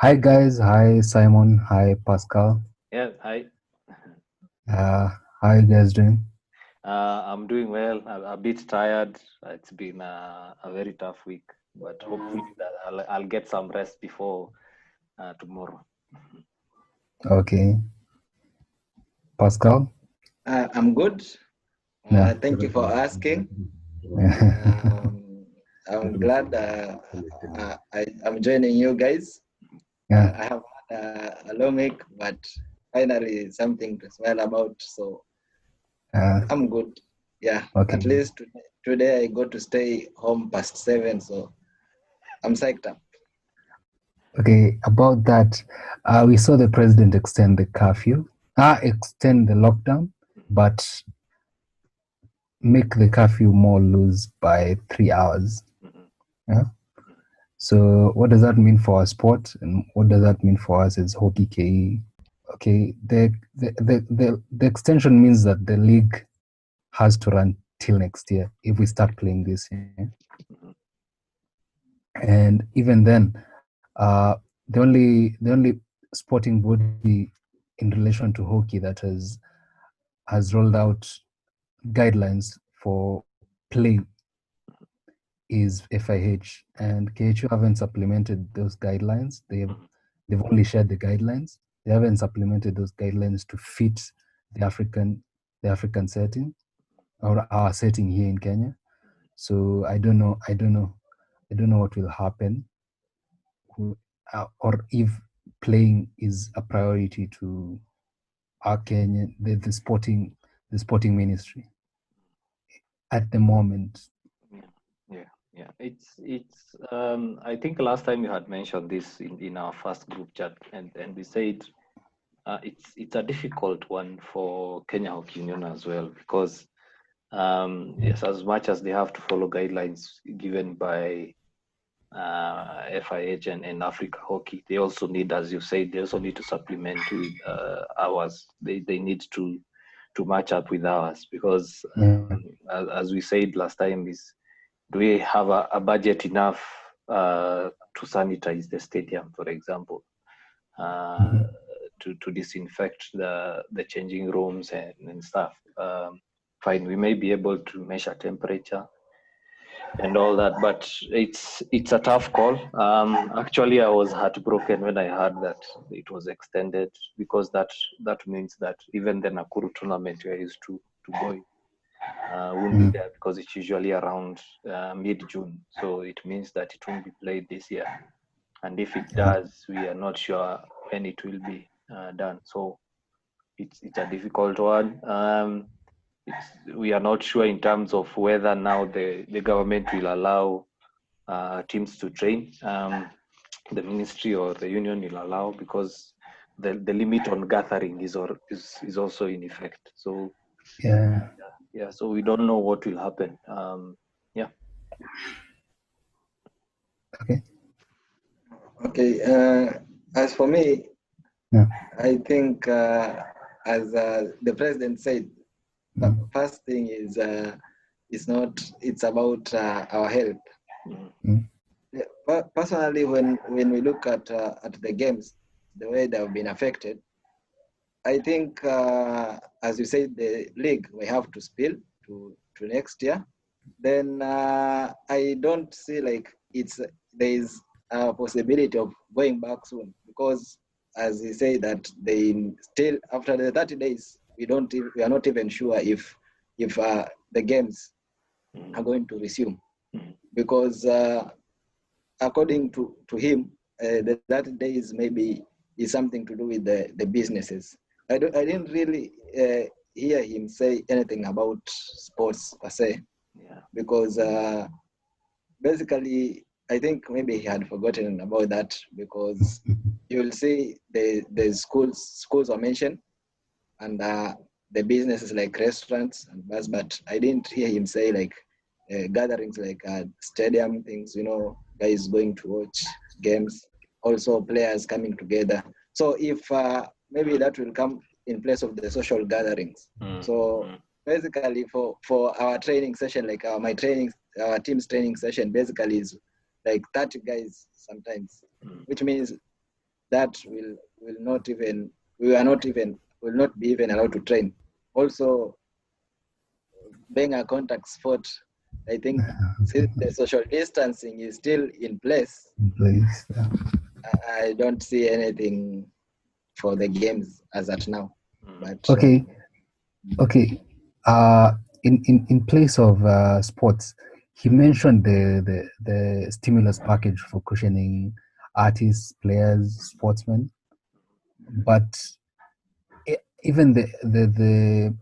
Hi guys, hi Simon, hi Pascal. Yeah, hi. How you guys doing? I'm doing well. A bit tired. It's been a very tough week, but hopefully that I'll get some rest before tomorrow. Okay, Pascal. I'm good. Yeah. Thank you for asking. Yeah. I'm glad I'm joining you guys. Yeah. I have had a long week, but finally something to smile about. So I'm good. Yeah, Okay. at least today I got to stay home past 7, so I'm psyched up. Okay. About that, we saw the president extend the curfew, extend the lockdown, but make the curfew more loose by 3 hours. Mhm. Yeah. So what does that mean for our sport, and what does that mean for us as HockeyKE? Okay. The extension means that the league has to run till next year if we start playing this year. Mhm. And even then, the only sporting body in relation to hockey that has rolled out guidelines for play is FIH, and KHU haven't supplemented those guidelines. They've only shared the guidelines. They haven't supplemented those guidelines to fit the African setting, or our setting here in Kenya. So I don't know. I don't know what will happen, or if playing is a priority to our Kenyan the sporting ministry at the moment. Yeah, yeah, yeah. It's. I think last time you had mentioned this in our first group chat, and we said it's a difficult one for Kenya Hockey Union as well because yes, as much as they have to follow guidelines given by FIH and Africa Hockey. They also need, as you said, they also need to supplement with ours. They need to match up with ours because, Yeah. as we said last time, is do we have a budget enough to sanitize the stadium, for example, uh, Mhm. to disinfect the changing rooms and stuff. Fine, we may be able to measure temperature and all that, but it's a tough call. Actually, I was heartbroken when I heard that it was extended because that means that even the Nakuru tournament we are used to going won't be there because it's usually around mid-June. So it means that it won't be played this year, and if it does, we are not sure when it will be done. So it's a difficult one. We are not sure in terms of whether now the government will allow teams to train. The ministry or the union will allow because the limit on gathering is also in effect. So Yeah. yeah, so we don't know what will happen. Yeah. Okay. Okay. As for me, Yeah. I think as the president said, first thing is it's about our health. Mm. Yeah, personally, when we look at the games, the way they have been affected, I think as you said, the league we have to spill to next year. Then I don't see like there is a possibility of going back soon because as you say that they still after the 30 days we are not even sure if the games are going to resume because according to him the 30 days maybe is something to do with the businesses. I didn't really hear him say anything about sports per se Yeah. because basically I think maybe he had forgotten about that because you will see the schools are mentioned and the businesses like restaurants and bars, but I didn't hear him say like gatherings like stadium things, guys going to watch games, also players coming together. So if maybe that will come in place of the social gatherings. So basically for our training session, like our team's training session basically is like 30 guys sometimes, which means that will not be even allowed to train. Also, being a contact sport, I think since the social distancing is still in place, In place. Yeah. I don't see anything for the games as at now. But Okay. Okay. In place of sports, he mentioned the stimulus package for cushioning artists, players, sportsmen, but even the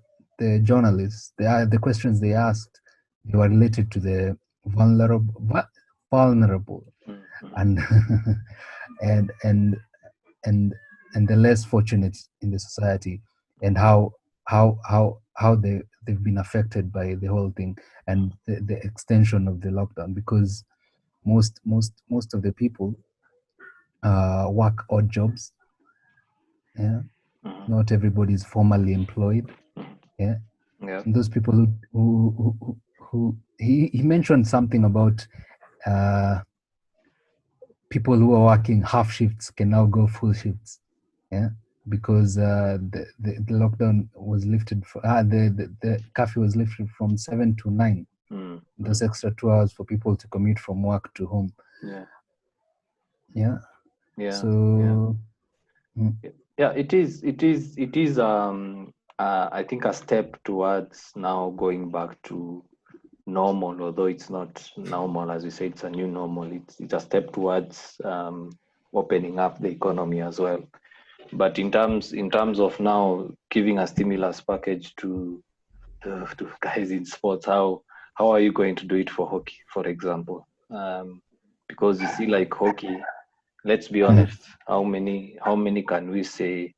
journalists, the questions they asked, they were related to the vulnerable, and and and and and the less fortunate in the society, and how they've been affected by the whole thing, and the extension of the lockdown, because most of the people work odd jobs. Yeah, not everybody is formally employed. Yeah, Yeah. and those people who he mentioned something about people who are working half shifts can now go full shifts. Yeah, because the lockdown was lifted the curfew was lifted from 7 to 9. Those extra 2 hours for people to commute from work to home. Yeah. So yeah, it is I think a step towards now going back to normal, although it's not normal, as you say, it's a new normal. It's a step towards opening up the economy as well. But in terms of now giving a stimulus package to guys in sports, how are you going to do it for hockey, for example? Because you see, like hockey, let's be honest, how many can we say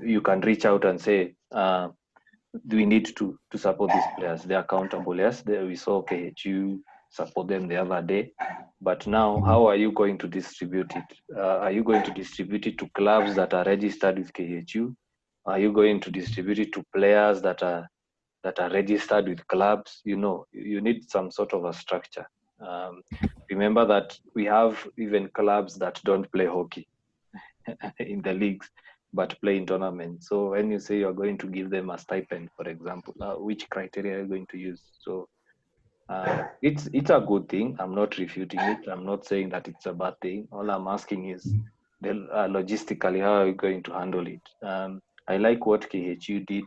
you can reach out and say, do we need to support these players? They're accountable. Yes, we saw KHU support them the other day. But now, how are you going to distribute it? Are you going to distribute it to clubs that are registered with KHU? Are you going to distribute it to players that are registered with clubs? You need some sort of a structure. Remember that we have even clubs that don't play hockey in the leagues, but play in tournaments. So when you say you're going to give them a stipend, for example, which criteria are you going to use? So it's a good thing. I'm not refuting it. I'm not saying that it's a bad thing. All I'm asking is, logistically, how are you going to handle it? I like what KHU did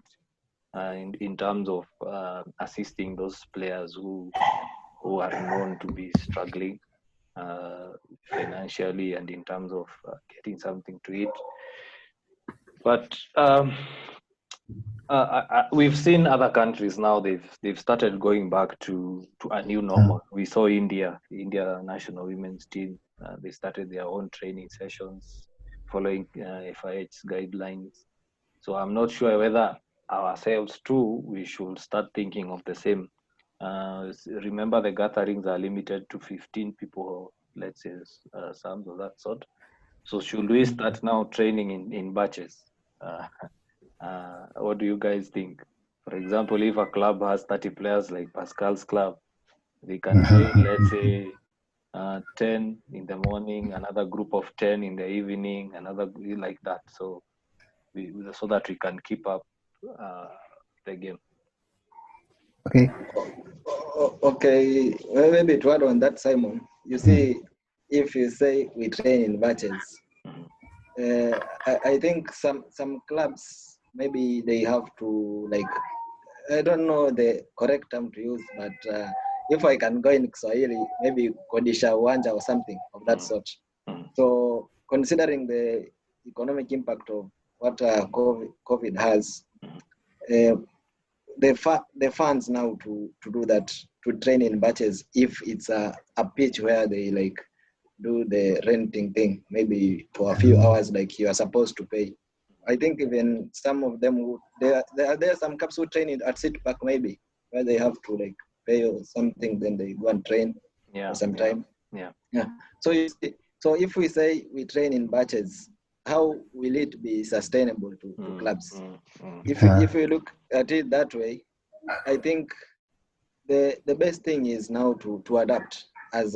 in terms of assisting those players who are known to be struggling financially and in terms of getting something to eat. But we've seen other countries now. They've started going back to a new normal. We saw India national women's team. They started their own training sessions following FIH's guidelines. So I'm not sure whether ourselves too we should start thinking of the same. Remember, the gatherings are limited to 15 people, let's say, some of that sort. So should we start now training in batches? What do you guys think? For example, if a club has 30 players like Pascal's club, they can train, let's say, 10 in the morning, another group of 10 in the evening, another like that. So that we can keep up the game. Okay. Okay, well, maybe to add on that, Simon, you see, if you say we train in batches, I think some clubs, maybe they have to, like, I don't know the correct term to use, but if I can go in Kiswahili, maybe kodisha uwanja or something of that sort. So considering the economic impact of what COVID has, the funds now to do that, to train in batches, if it's a pitch where they like do the renting thing, maybe for a few hours, like you are supposed to pay. I think even some of them, there are some clubs who train it at City Park, maybe, where they have to like pay or something, then they go and train for some time. Yeah. So you see, so if we say we train in batches, how will it be sustainable to clubs? If we look at it that way, I think the best thing is now to adapt as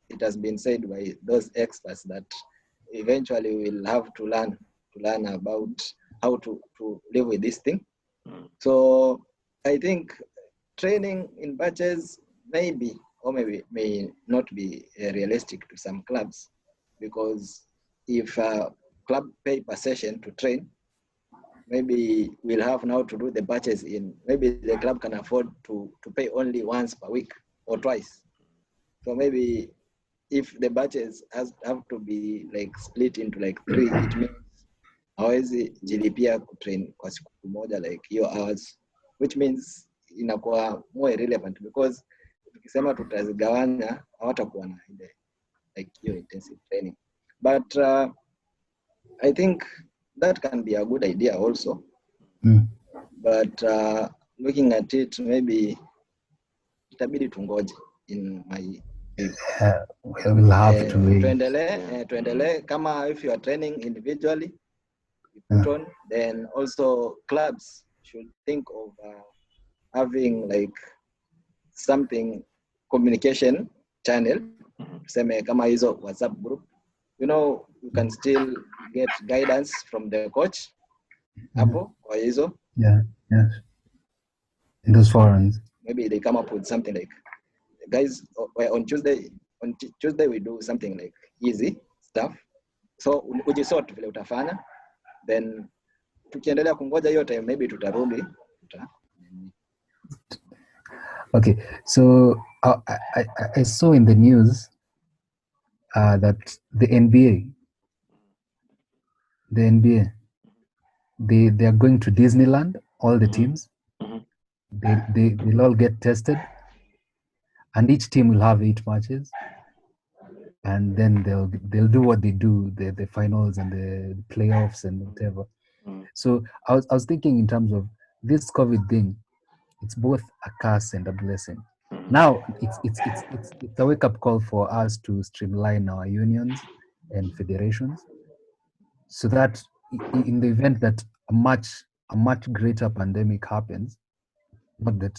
it has been said by those experts that eventually we'll have to learn about how to live with this thing. So I think training in batches maybe or maybe may not be realistic to some clubs, because if a club pay per session to train, maybe we'll have now to do the batches in, maybe the club can afford to pay only once per week or twice. So maybe if the batches have to be like split into like 3, it means hawezi jilipia kutrain kwa siku moja like hiyo hours, which means inakuwa more irrelevant, because tukisema tutazigawanya hawatakuwa na ile like hiyo intensive training. But I think that can be a good idea also. But looking at it, maybe itabidi tungoje in my view. We'll have to wait. Tuendelee kama if you are training individually, you put on, then also clubs should think of having like something, communication channel, tuseme kama hizo WhatsApp group. You know, you can still get guidance from the coach hapo kwa hizo. Yeah, yes. In those forums. Maybe they come up with something like, guys, on Tuesday we do something like easy stuff. So ujisort vile utafanya, then tukiendelea kungoja hiyo time maybe tutarudi. Okay, so I saw in the news that the NBA, they are going to Disneyland, all the teams. They'll all get tested, and each team will have 8 matches, and then they'll do what they do, the finals and the playoffs and whatever. So I was thinking in terms of this COVID thing, it's both a curse and a blessing. Now it's a wake-up call for us to streamline our unions and federations, so that in the event that a much greater pandemic happens, not that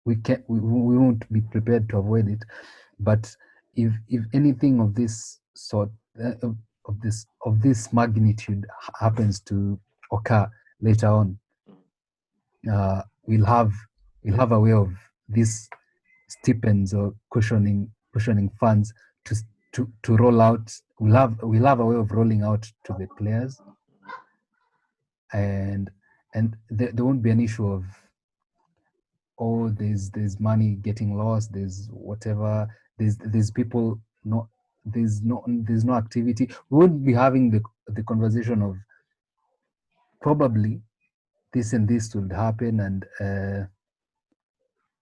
we won't be prepared to avoid it, but if anything of this sort of this magnitude happens to occur later on, we'll have a way of these stipends or cushioning funds to roll out. We'll have a way of rolling out to the players, and there won't be an issue of, oh, there's money getting lost, there's whatever, there's people there's no activity. We won't be having the conversation of probably this and this will happen, and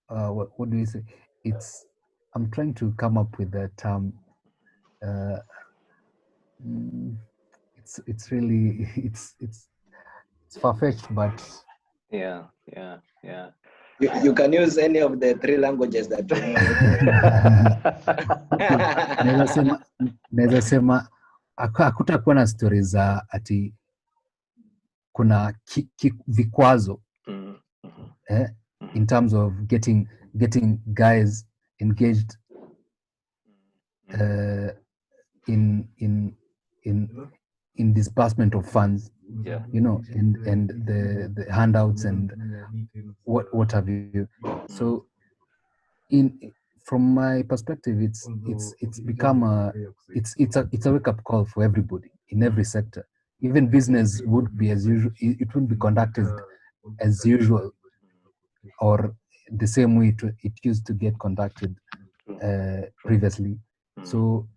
what do we say? I'm trying to come up with a term. It's really it's far-fetched, but yeah. You can use any of the 3 languages that you know. Naweza sema hakutakuwa na story za ati kuna vikwazo in terms of getting guys engaged in disbursement of funds, you know, and the handouts and what have you. So from my perspective, it's become it's a wake-up call for everybody in every sector. Even business would be as usual. It wouldn't be conducted as usual or the same way it used to get conducted previously. So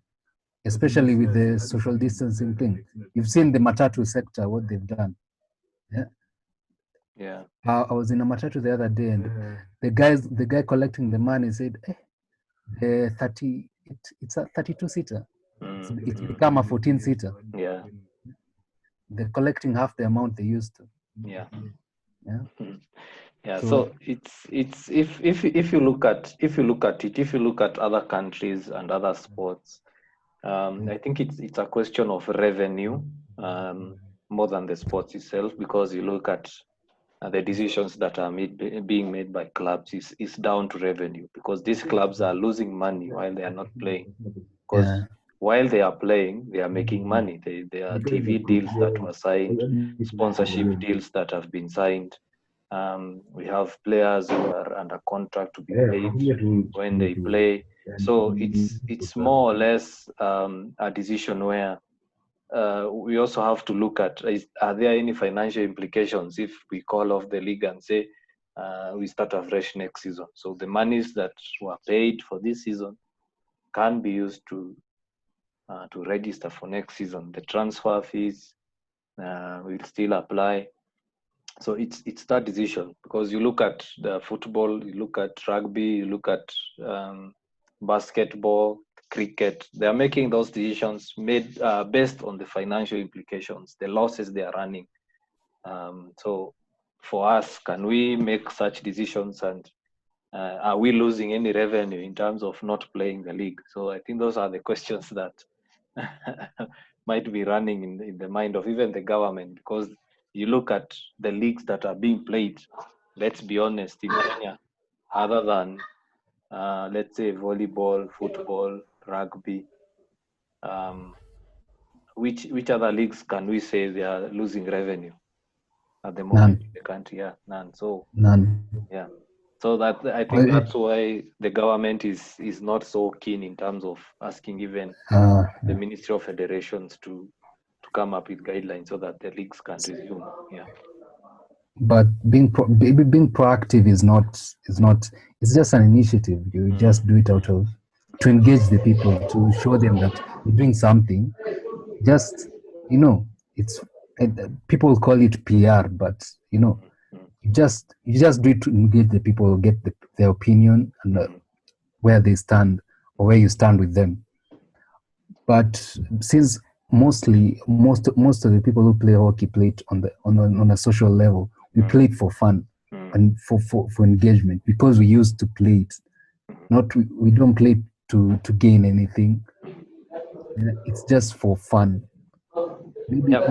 especially with the social distancing thing, you've seen the matatu sector, what they've done. Yeah. I was in a matatu the other day, and the guy collecting the money said, it's a 32-seater. It's become a 14-seater. Yeah. They're collecting half the amount they used to. Yeah. Yeah. So it's if you look at other countries and other sports, I think it's a question of revenue more than the sports itself, because you look at the decisions that are being made by clubs is down to revenue, because these clubs are losing money while they are not playing. Because Yeah. while they are playing, they are making money. There are TV deals that were signed, sponsorship deals that have been signed. We have players who are under contract to be paid when they play. So it's more or less a decision where we also have to look at, are there any financial implications if we call off the league and say we start afresh next season? So the monies that were paid for this season can be used to register for next season. The transfer fees will still apply. So it's that decision, because you look at the football, you look at rugby, you look at basketball, cricket. They are making those decisions made based on the financial implications, the losses they are running. So for us, can we make such decisions, and are we losing any revenue in terms of not playing the league? So I think those are the questions that might be running in the mind of even the government, because you look at the leagues that are being played, let's be honest, in Kenya, other than let's say volleyball, football, rugby, which other leagues can we say they are losing revenue at the moment in the country? Yeah, none. So None. yeah, so that I think that's why the government is not so keen in terms of asking even the Ministry of Federations to come up with guidelines so that the leagues can resume. Yeah. But being proactive is not it's just an initiative. You just do it out of to engage the people, to show them that you're doing something. Just it's people call it PR, but you just do it to engage the people, get their opinion and where they stand or where you stand with them. But since most of the people who play hockey play it on a social level, we play it for fun and for engagement, because we used to play it. Not we don't play it to gain anything. It's just for fun. Maybe there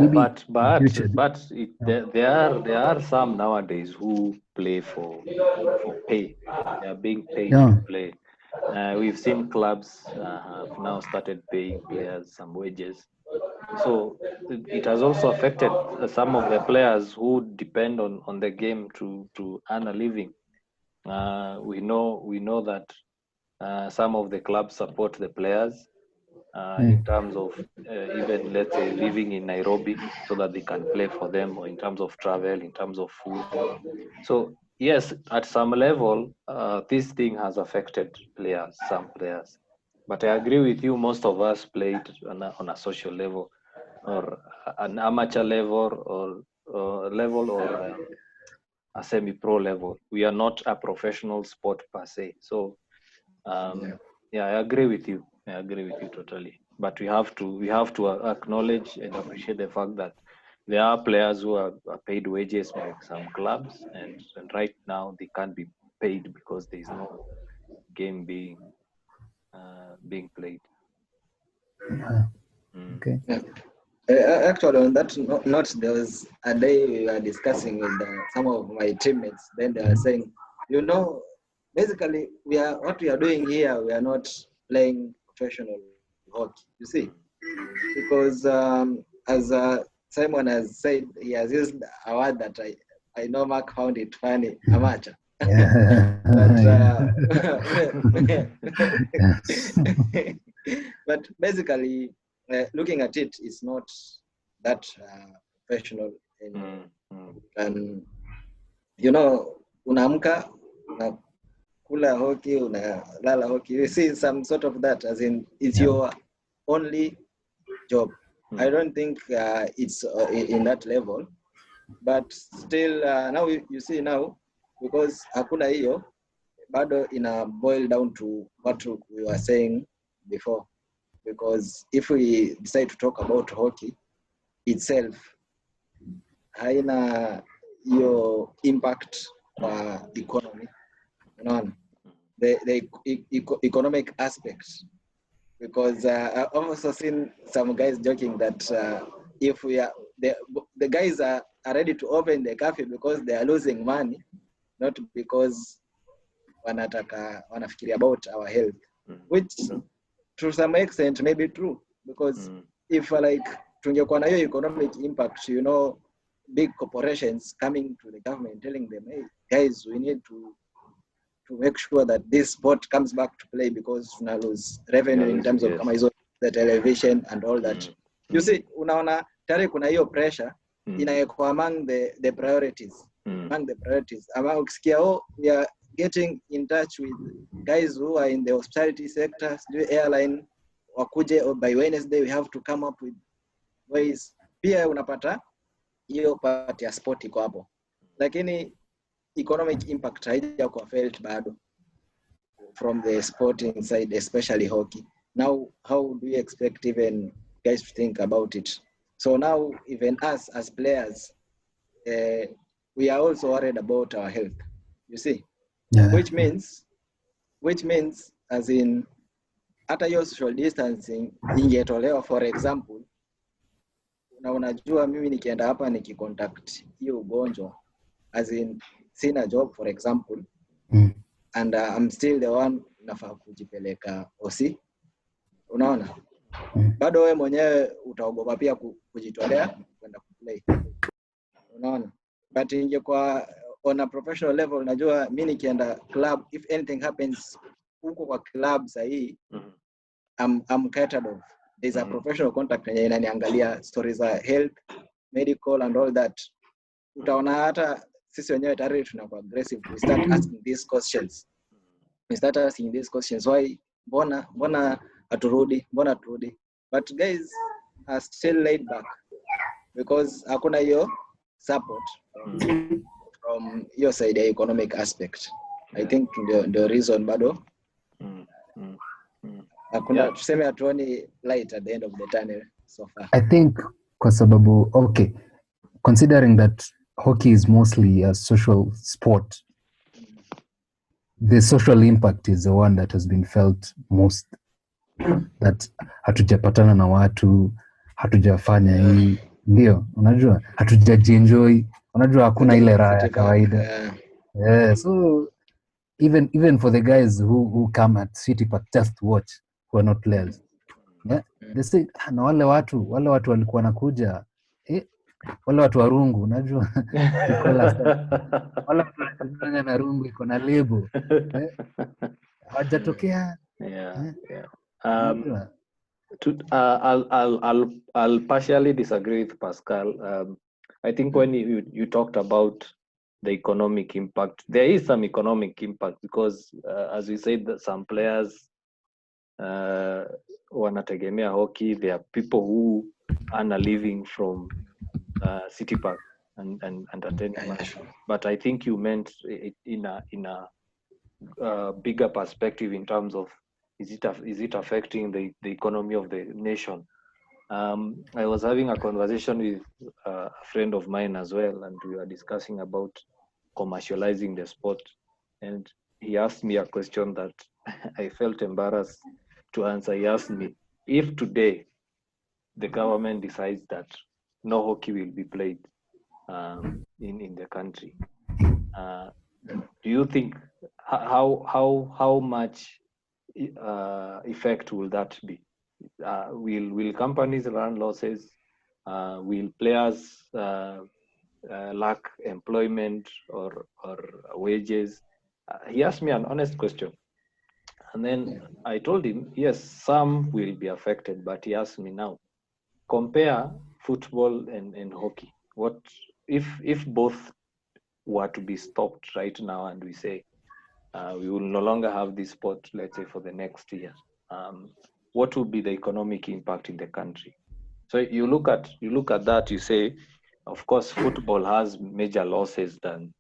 are some nowadays who play for pay. They are being paid to play. We've seen clubs have now started paying players some wages. So it has also affected some of the players who depend on the game to earn a living. We know that some of the clubs support the players in terms of even, let's say, living in Nairobi so that they can play for them, or in terms of travel, in terms of food. So yes, at some level, this thing has affected some players. But I agree with you, most of us played on a social level, or an amateur level, or a semi-pro level. We are not a professional sport per se. So yeah, I agree with you. I agree with you totally. But we have to acknowledge and appreciate the fact that there are players who are paid wages by some clubs, and right now they can't be paid because there is no game being played. Okay. Actually, on that note, there was a day we were discussing with some of my teammates. Then they were saying, basically, what we are doing here, we are not playing professional hockey. You see, because as Simon has said, he has used a word that I know Mark found it funny, amateur. But basically, looking at it, it's not that professional. And unaamka, unakula hockey, unalala hockey. You see some sort of that, as in it's your only job. I don't think it's in that level, but still now you see now, because hakuna hiyo, bado ina boil down to what we were saying before. Because if we decide to talk about hockey itself, haina hiyo impact kwa economy, the economic aspects. Because I've also seen some guys joking that if we are the guys are are ready to open the cafe because they are losing money, not because wanafikiria about our health, which to some extent may be true, because if like tungekuwa na hiyo economic impact, you know, big corporations coming to the government telling them, hey guys, we need to make sure that this sport comes back to play because tuna lose revenue in terms of kama hizo the television and all that. You see, unaona tayari kuna hiyo pressure inawekwa among the priorities, among the priorities. Ama ukisikia we are getting in touch with guys who are in the hospitality sector, airline, wakuje or by Wednesday we have to come up with ways. Pia unapata hiyo part ya sport iko hapo, lakini economic impact haija kwa felt bado from the sporting side, especially hockey. Now how do you expect even guys to think about it? So now even us as players, we are also worried about our health, you see. Which means as in hata hiyo social distancing ingetolewa, for example, na unajua mimi nikienda hapa nikicontact hiyo ugonjwa, as in sina job for example, and I'm still the one nafaa kujipeleka OC, unaona, bado wewe mwenyewe utaogopa pia kujitolea kwenda kuplay, unaona. But ingekuwa on a professional level, najua mimi nikienda club, if anything happens huko kwa club sahi, I'm catered of. There's a professional contact yenye inaniangalia stories za health, medical and all that. Utaona hata sisi wenyewe tayari tunakuwa aggressive. We start asking these questions. Why? Mbona aturudi? But guys are still laid back because hakuna hiyo support from your side, the economic aspect. I think the reason bado hakuna tuseme hatuoni light at the end of the tunnel so far. I think kwa sababu, okay, considering that hockey is mostly a social sport, the social impact is the one that has been felt most, that hatujapatana na watu, hatujafanya hii, ndio unajua hatujajienjoy, unajua hakuna ile raha ya kawaida. So even for the guys who come at City Park just to watch, who are not players, they say na wale watu walikuwa nakuja, wale watu wa rungu, unajua wale watu wanachanganya na rungu iko na lebo, hawajatokea. I'll partially disagree with Pascal. I think when you talked about the economic impact, there is some economic impact because as we said, that some players wanategemea hockey. There are people who earn a living from City Park and attending match. But I think you meant it in a bigger perspective in terms of is it affecting the economy of the nation. I was having a conversation with a friend of mine as well, and we were discussing about commercializing the sport, and he asked me a question that I felt embarrassed to answer. He asked me, if today the government decides that no hockey will be played in the country, do you think how much effect will that be? Will companies run losses? Will players lack employment or wages? He asked me an honest question, and then I told him, yes, some will be affected. But he asked me, now compare football and hockey. What if both were to be stopped right now, and we say we will no longer have this sport, let's say for the next year, what will be the economic impact in the country? So you look at that, you say, of course, football has major losses than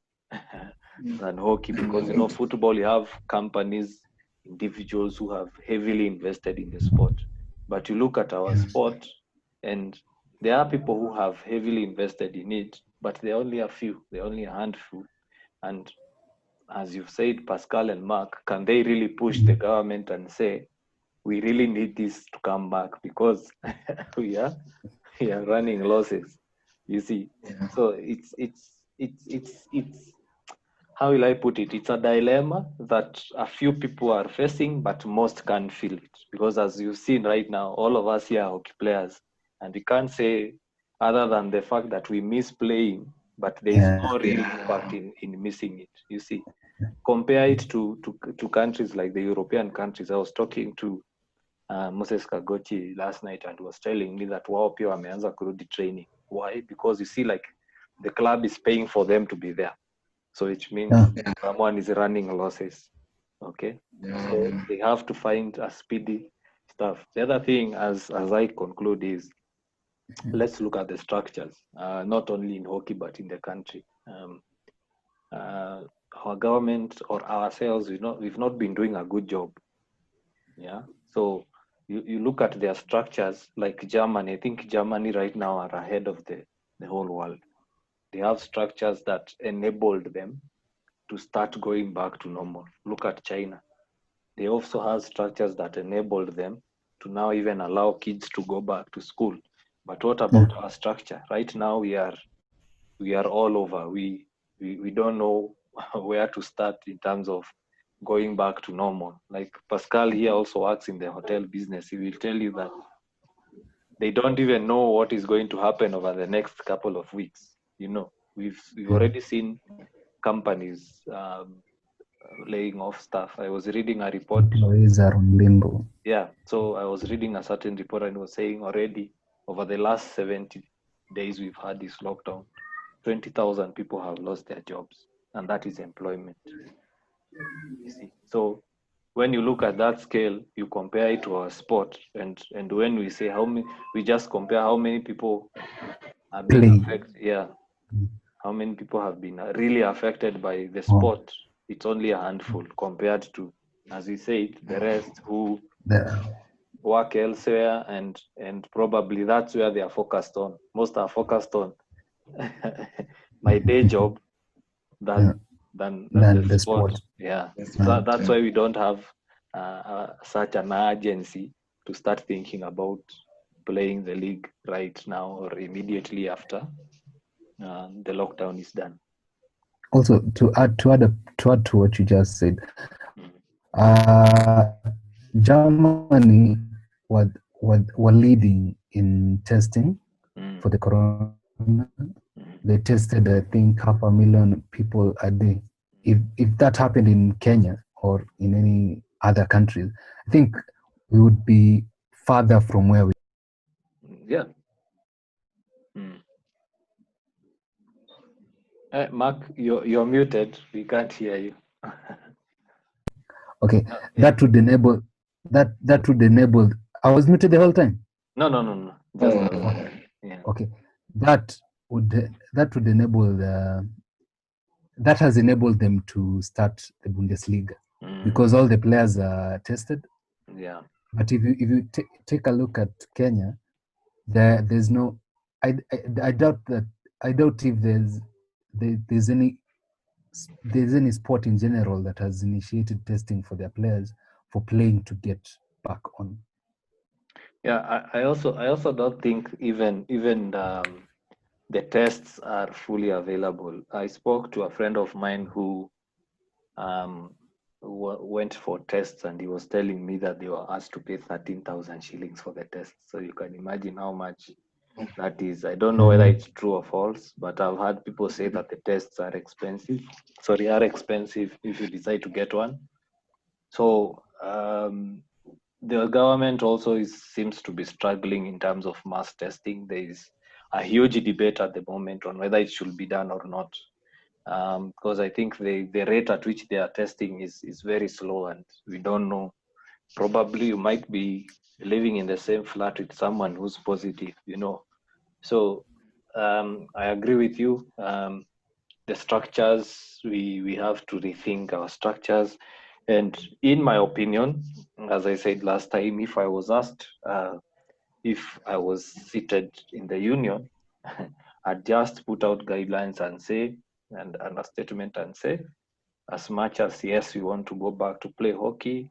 hockey, because football, you have companies, individuals who have heavily invested in the sport. But you look at our sport, and there are people who have heavily invested in it, but they're only a handful. And as you've said, Pascal and Mark, can they really push the government and say, we really need this to come back because we are running losses? You see, Yeah. so it's how will I put it? It's a dilemma that a few people are facing, but most can't feel it because, as you've seen right now, all of us here are hockey players, and we can't say other than the fact that we miss playing, but there is Yeah. no real impact in missing it. You see, compare it to countries like the European countries. I was talking to Moses Kagochi last night and was telling me that wao pia wameanza kurudi training. Why? Because you see, like the club is paying for them to be there, so it means Yeah. someone is running losses. Okay, so Yeah. they have to find a speedy stuff. The other thing, as I conclude, is let's look at the structures, not only in hockey but in the country. Uh, our government or ourselves, we've not been doing a good job. Yeah. So you look at their structures like Germany. I think Germany right now are ahead of the whole world. They have structures that enabled them to start going back to normal. Look at China. They also have structures that enabled them to now even allow kids to go back to school. But what about our structure? Right now we are all over. We don't know where to start in terms of going back to normal. Like Pascal here also works in the hotel business. He will tell you that they don't even know what is going to happen over the next couple of weeks. We've already seen companies laying off staff. I was reading a report. Employees are on limbo. Yeah, so I was reading a certain report and it was saying already over the last 70 days we've had this lockdown, 20,000 people have lost their jobs, and that is employment. You see, so when you look at that scale, you compare it to our sport, and when we say how many, we just compare how many people are being Play. affected. Yeah, how many people have been really affected by the Oh, sport? It's only a handful compared to, as we said, the rest who work elsewhere, and probably that's where they are focused on. Most are focused on my day job than the sport. Yeah, so that's why we don't have such an urgency to start thinking about playing the league right now or immediately after the lockdown is done. Also, to add to what you just said, Germany were leading in testing for the corona. They tested, I think, 500,000 people a day. If that happened in Kenya or in any other countries, I think we would be farther from where we. Yeah. Mark, you're muted. We can't hear you. Okay, Yeah. that would enable that would enable. I was muted the whole time. No. Just yeah. Okay, that would enable that has enabled them to start the Bundesliga because all the players are tested. Yeah. But if you take a look at Kenya, there's no. I doubt if there's any sport in general that has initiated testing for their players for playing to get back on. Yeah, I also don't think even the tests are fully available. I spoke to a friend of mine who went for tests, and he was telling me that they were asked to pay 13,000 shillings for the tests. So you can imagine how much that is. I don't know whether it's true or false, but I've heard people say that the tests are expensive. Sorry, are expensive if you decide to get one. So the government also seems to be struggling in terms of mass testing. There is a huge debate at the moment on whether it should be done or not, because I think the rate at which they are testing is very slow, and we don't know. Probably you might be living in the same flat with someone who's positive, So I agree with you. The structures, we have to rethink our structures. And in my opinion, as I said last time, if I was asked if I was seated in the union, I'd just put out guidelines and say, and a statement and say, as much as yes, we want to go back to play hockey,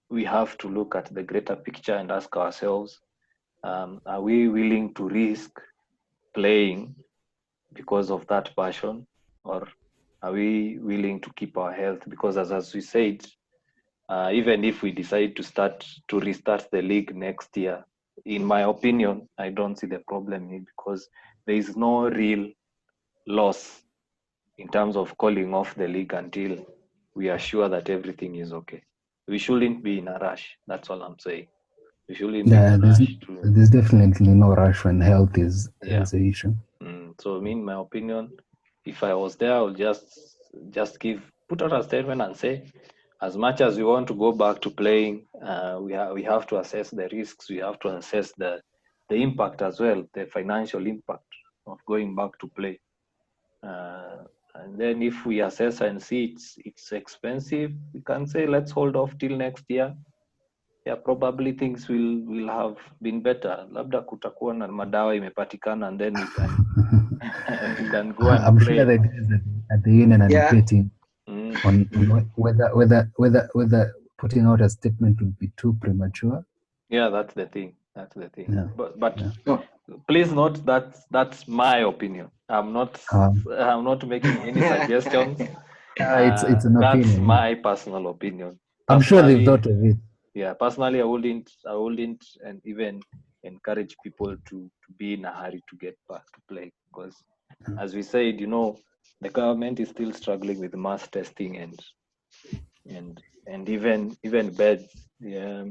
we have to look at the greater picture and ask ourselves, are we willing to risk playing because of that passion, or are we willing to keep our health? Because as we said, even if we decide to restart the league next year, in my opinion, I don't see the problem here, because there is no real loss in terms of calling off the league until we are sure that everything is okay. We shouldn't be in a rush. That's all I'm saying. We shouldn't be in a rush to. There's definitely no rush when health is an issue. So, in my opinion, if I was there, I would just put out a statement and say, as much as we want to go back to playing, we have to assess the risks. We have to assess the impact as well, the financial impact of going back to play. And then if we assess and see it's expensive, we can say let's hold off till next year. Yeah, probably things will have been better. Labda kutakuwa na madawa imepatikana, and then we can go and I'm play. sure the guys at the union are debating on whether putting out a statement would be too premature. Yeah, that's the thing. Yeah. But please note that's my opinion. I'm not making any suggestions. It's an opinion. That's my personal opinion. I'm sure they've thought of it. Yeah, personally, I wouldn't and even encourage people to be in a hurry to get back to play, because as we said, the government is still struggling with mass testing and even beds. Yeah.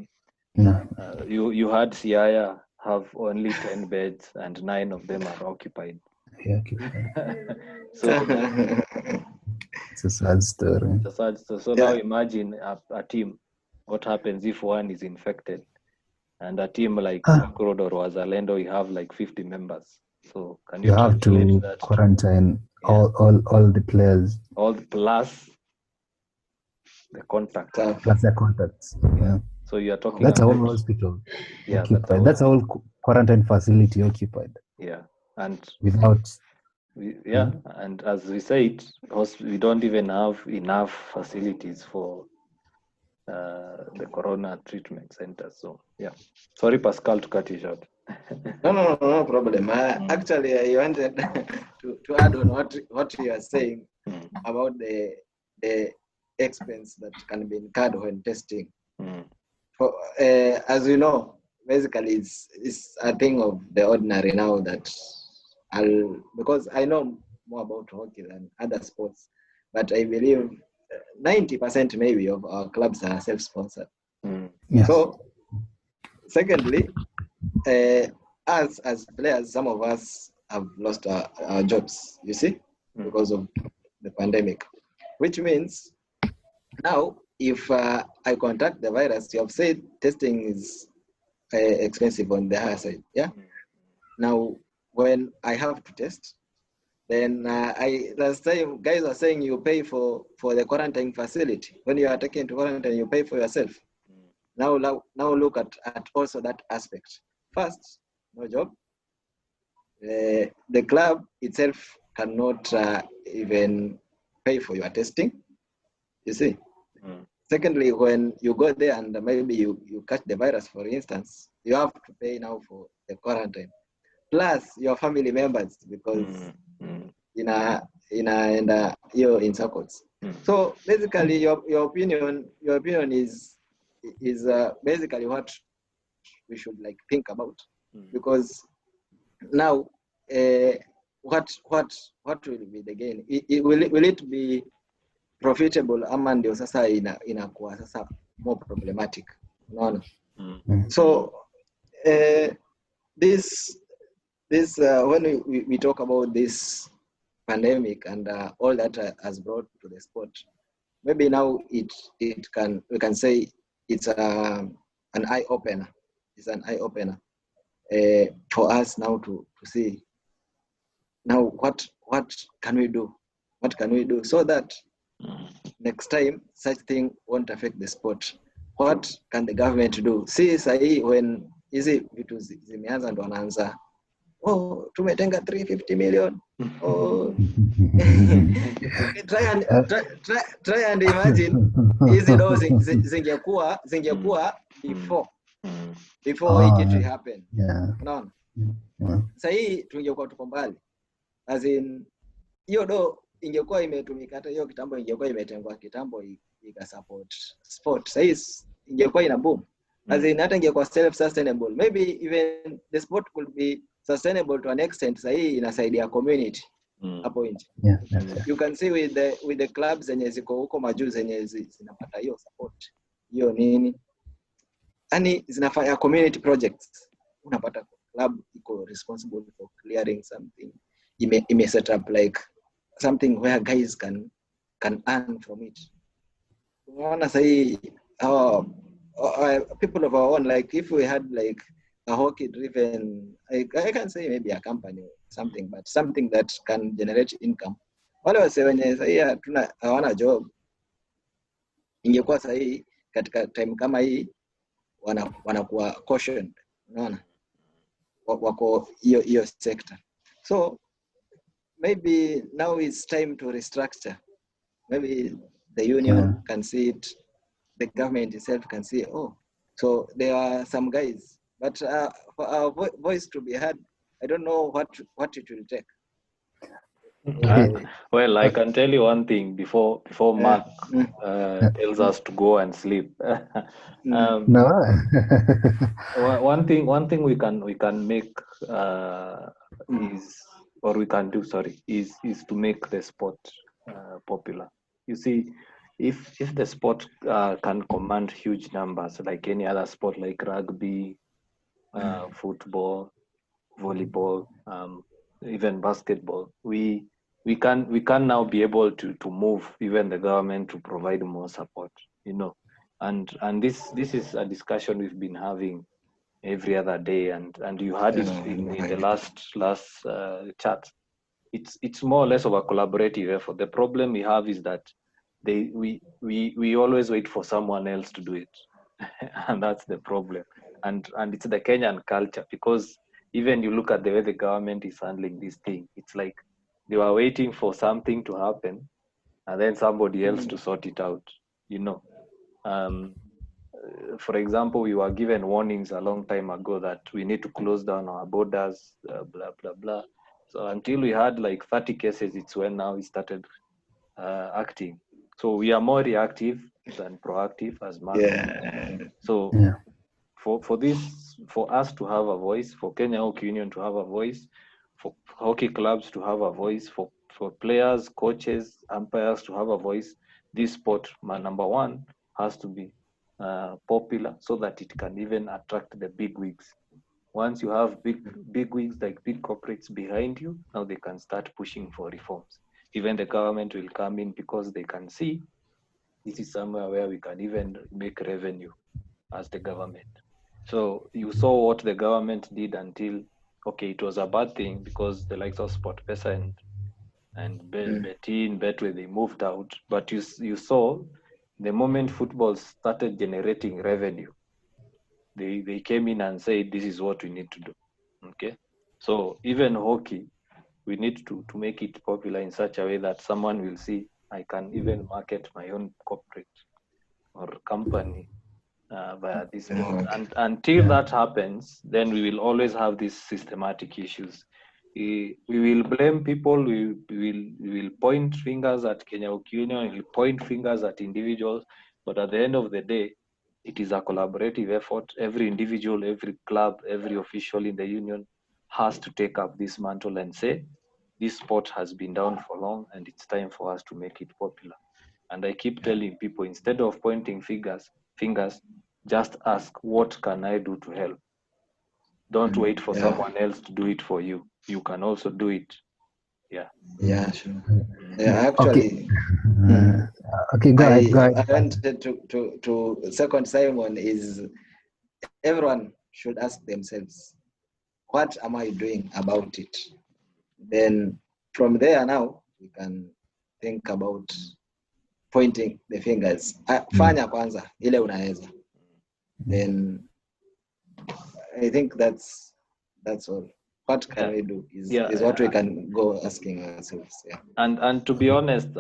You had Siaya have only 10 beds and 9 of them are occupied. Yeah, So it's a sad story. So now imagine a team. What happens if one is infected? And a team like Road or Wazalendo, you have like 50 members. So can you have to that quarantine all the players. All plus the contact. Plus the contacts. Yeah. So you are talking that's a whole hospital occupied. That's a whole quarantine facility occupied. Yeah. And without and as we said, we don't even have enough facilities for the corona treatment center. So sorry Pascal to cut you short. No problem. Actually, I wanted to add on what you are saying about the expense that can be incurred when testing. For, as you know, basically it's a thing of the ordinary now that because I know more about hockey than other sports, but I believe 90% maybe of our clubs are self-sponsored. Yes. So, secondly, us as players, some of us have lost our jobs, you see, because of the pandemic, which means now if I contract the virus, you have said testing is expensive on the higher side, yeah? Now, when I have to test, then last time guys are saying you pay for the quarantine facility. When you are taken to quarantine, you pay for yourself. Now look at also that aspect. First, no job. The club itself cannot even pay for your testing. You see. Secondly, when you go there and maybe you catch the virus, for instance, you have to pay now for the quarantine. Plus your family members, because you're in circles. So basically, your opinion is basically what we should think about, because now what will be the gain? Will it be profitable? Ama ndio sasa inakuwa sasa more problematic. No. So this when we talk about this pandemic and all that has brought to the sport, maybe now we can say it's an eye opener. It's an eye opener for us now to see now what can we do? What can we do so that next time such thing won't affect the sport? What can the government do? See sahi when hizi vitu zimeanza ndo wanaanza tumetenga 350 million. Try and imagine hizi ndo zingekuwa before hii kitu happen. Yeah. Unaona? Sasa hii tungekuwa tuko mbali. As in hiyo do ingekuwa imetumika, hata hiyo kitambo ingekuwa imetengwa kitambo ikasupport sport. Sasa hii ingekuwa ina boom. As in hata ingekuwa self sustainable. Maybe even the sport could be sustainable to an extent. Sasa hii inasaidia community hapo nje. You can see with the clubs zenye ziko huko majuu zenye zinapata hiyo support. Hiyo nini? Yaani zinafanya community projects. Unapata club iko responsible for clearing something. Ime set up like something where guys can earn from it. Unaona sahi people of our own, like if we had like a hockey driven, I can say maybe a company or something, but something that can generate income. Wale wase wenye sahi hawana job, ingekuwa sahi katika time kama hii wanakuwa cautioned, unaona, wako hiyo sector. So maybe now it's time to restructure. Maybe the union can see it, the government itself can see, oh, so there are some guys, but for our voice to be heard, I don't know what it will take. Well, I can tell you one thing before Mark tells us to go and sleep. One thing we can make is, or we can do, is to make the sport popular. You see, if the sport can command huge numbers like any other sport, like rugby, football, volleyball, even basketball, we can now be able to move even the government to provide more support, you know. And this is a discussion we've been having every other day, and you had it in the last chat. It's more or less of a collaborative effort. The problem we have is that we always wait for someone else to do it. And that's the problem. And it's the Kenyan culture, because even you look at the way the government is handling this thing, it's like they were waiting for something to happen and then somebody else to sort it out, you know. For example, we were given warnings a long time ago that we need to close down our borders, blah, blah, blah. So until we had like 30 cases, it's when now we started acting. So we are more reactive than proactive, as Mark said. So for us to have a voice, for Kenya Hockey Union to have a voice, for hockey clubs to have a voice, for players, coaches, umpires to have a voice, this sport, number one, has to be popular so that it can even attract the big wigs. Once you have big wigs, like big corporates behind you, now they can start pushing for reforms. Even the government will come in because they can see this is somewhere where we can even make revenue as the government. So you saw what the government did until, okay, it was a bad thing because the likes of SportPesa and Betin, Betway, they moved out. But you saw the moment football started generating revenue, they came in and said, this is what we need to do. Okay. So even hockey, we need to make it popular in such a way that someone will see, I can even market my own corporate or company via this sport. And until that happens, then we will always have these systematic issues. We will blame people, we will point fingers at Kenya Hockey Union, we will point fingers at individuals, but at the end of the day, it is a collaborative effort. Every individual, every club, every official in the union has to take up this mantle and say, this sport has been down for long and it's time for us to make it popular. And I keep telling people, instead of pointing fingers, just ask, what can I do to help? Don't wait for someone else to do it for you. You can also do it. Yeah. Yeah, sure. Yeah, actually. Okay, go ahead. I wanted to second Simon is everyone should ask themselves, what am I doing about it? Then from there now, we can think about pointing the fingers. Fanya kwanza, ile unaweza. Then I think that's all. What can we do is what we can go asking ourselves. Yeah. And to be honest,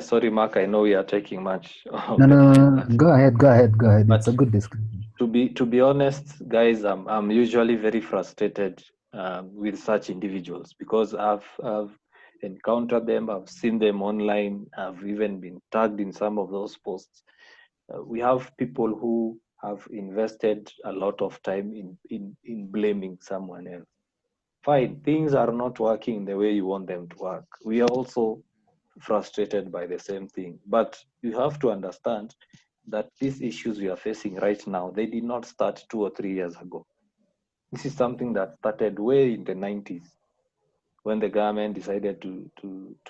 sorry, Mark, I know we are taking much. No. Go ahead. It's a good discussion. To be honest, guys, I'm usually very frustrated with such individuals, because I've encountered them, I've seen them online, I've even been tagged in some of those posts. We have people who have invested a lot of time in blaming someone else. Fine, things are not working the way you want them to work. We are also frustrated by the same thing. But you have to understand that these issues we are facing right now, they did not start 2 or 3 years ago. This is something that started way in the 90s when the government decided to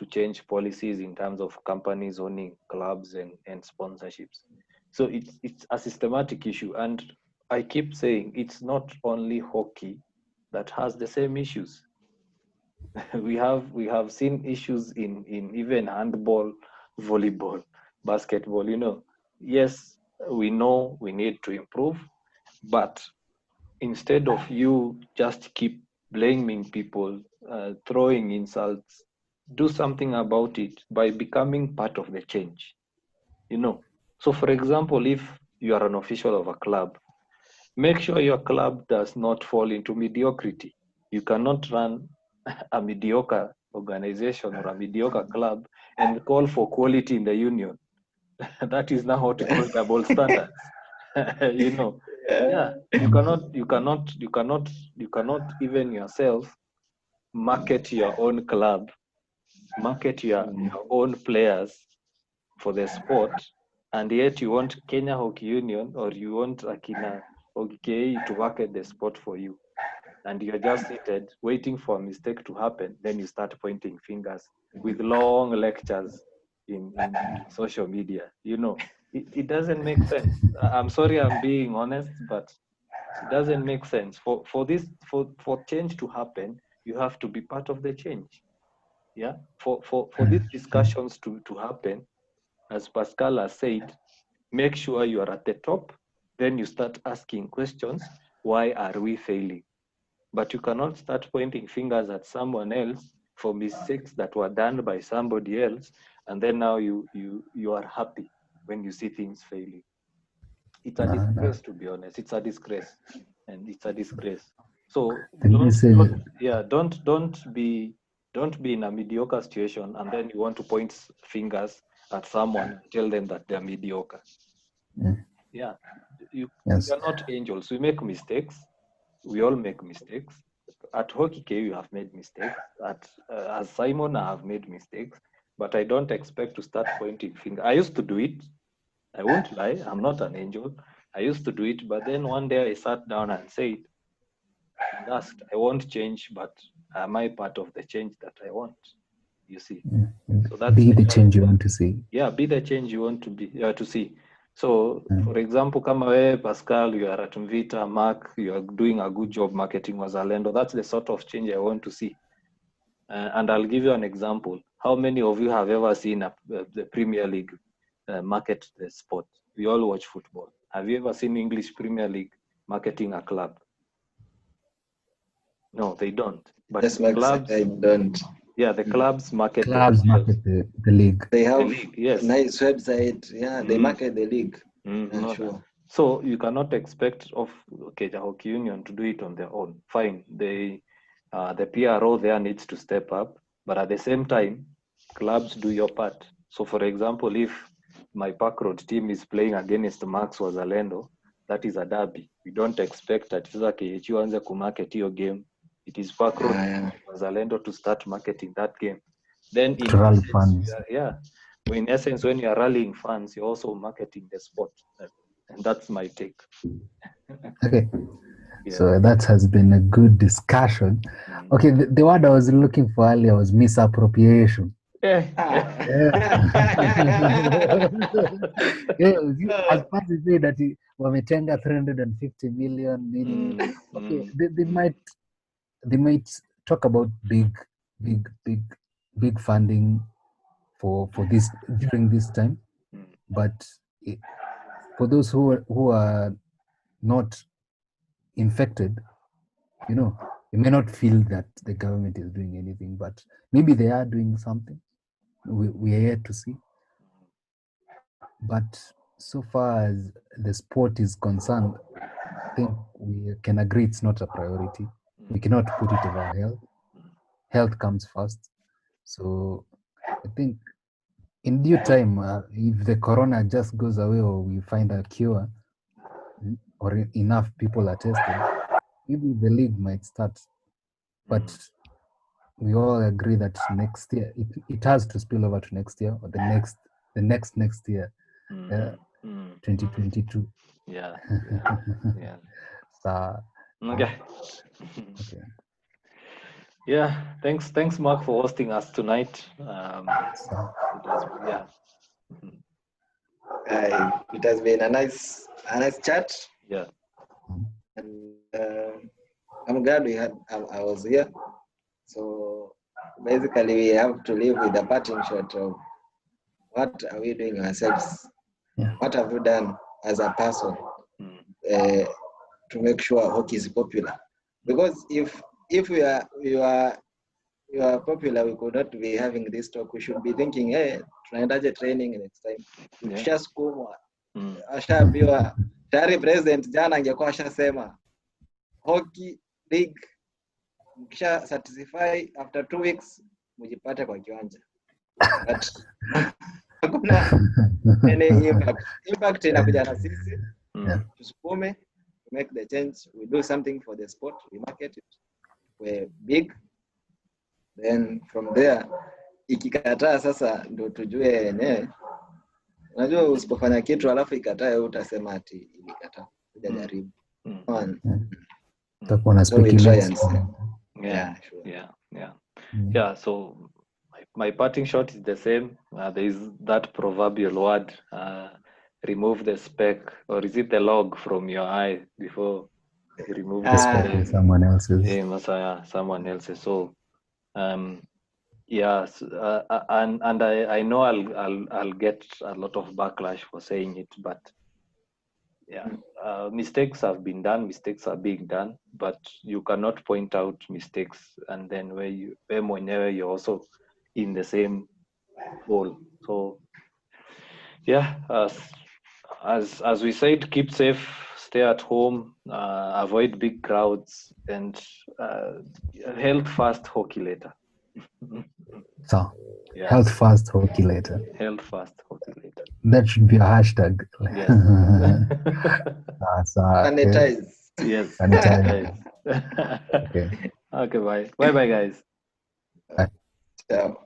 change policies in terms of companies owning clubs and sponsorships. So it's a systematic issue. And I keep saying it's not only hockey that has the same issues. we have seen issues in even handball, volleyball, basketball. Yes, we know we need to improve, but instead of you just keep blaming people, throwing insults, do something about it by becoming part of the change. So for example, if you are an official of a club, make sure your club does not fall into mediocrity. You cannot run a mediocre organization or a mediocre club and call for quality in the union. That is now what we call double standards. Yeah, you cannot even yourself market your own club, market your own players for the sport, and yet you want Kenya Hockey Union or you want Akina HockeyKE to market the sport for you, and you're just seated waiting for a mistake to happen. Then you start pointing fingers with long lectures in social media. It doesn't make sense. I'm sorry, I'm being honest, but it doesn't make sense. For change to happen, you have to be part of the change. Yeah. For these discussions to happen, as Pascal has said, make sure you are at the top. Then you start asking questions. Why are we failing? But you cannot start pointing fingers at someone else for mistakes that were done by somebody else, and then now you are happy when you see things failing. It's a disgrace, to be honest. It's a disgrace, and it's a disgrace. So don't be in a mediocre situation and then you want to point fingers at someone and tell them that they're mediocre. Yeah, we are not angels. We make mistakes. We all make mistakes. At HockeyKE, you have made mistakes. As Simon, I have made mistakes, but I don't expect to start pointing fingers. I used to do it. I won't lie. I'm not an angel. I used to do it, but then one day I sat down and said, and asked, I want change, but am I part of the change that I want? You see. So that's be the change you want to see. Yeah, be the change you want to see. So, for example, kama wewe Pascal, you are at Mvita, Mark, you are doing a good job marketing Wazalendo. That's the sort of change I want to see. And I'll give you an example. How many of you have ever seen the Premier League market the sport? We all watch football. Have you ever seen English Premier League marketing a club? No, they don't. But the clubs don't. Yeah, the clubs market the league. They have the league, yes. A nice website. Yeah, they market the league. Sure. So you cannot expect of the Hockey Union to do it on their own. Fine, the PRO there needs to step up, but at the same time, clubs do your part. So, for example, if my Park Road team is playing against Max Wazalendo, that is a derby. We don't expect that KHU anze kumarket your game. It is Park Road Wazalendo to start marketing that game. Then in essence, when you are rallying fans, you're also marketing the sport. And that's my take. Okay. Yeah. So that has been a good discussion. Okay, the word I was looking for earlier was misappropriation. As far as you say that wametenga 350 million meaning, okay, they might talk about big funding for this during this time, but for those who are not infected, you may not feel that the government is doing anything, but maybe they are doing something. We are yet to see. But so far as the sport is concerned, I think we can agree it's not a priority. we cannot put it over health. Health comes first. So I think in due time, if the corona just goes away or we find a cure, or enough people are tested, maybe the league might start. But we all agree that next year it has to spill over to next year or the next year, 2022. Yeah. Okay. Yeah, thanks Mark for hosting us tonight. It has been a nice chat. Yeah. And I'm glad I was here. So basically we have to leave with a parting shot of what are we doing ourselves? Yeah. What have you done as a person to make sure hockey is popular? Because if you are popular, we could not be having this talk. We should be thinking, hey, tunaendaje training next time. Tushasukumwa. Ashaambiwa tayari president jana angekuwa ashasema hockey league mkisha certify after 2 weeks mjipate kwa kiwanja. But hakuna any impact inakuja na sisi. Tusukume, make the change, we do something for the sport, we market it, we're big. Then from there ikikataa sasa ndio tujue yenyewe. Unajua usipofanya kitu alafu ikatae utasema ati ilikataa. Hujajaribu. Utakuwa na speculation. Yeah, so my parting shot is the same. There is that proverbial word, remove the speck, or is it the log from your eye before you remove the speck? Someone else's. Someone else's. So yes, and I know I'll get a lot of backlash for saying it, but yeah, mistakes have been done, mistakes are being done, but you cannot point out mistakes and then whenever you're also in the same hole. So yeah, as we said, keep safe, stay at home, avoid big crowds, and health first, hockey later. So health first, hockey later. Health first, hockey later. That should be a hashtag. Yes. Sanitize. Yes. Sanitize. Okay, bye. Bye, guys. Ciao.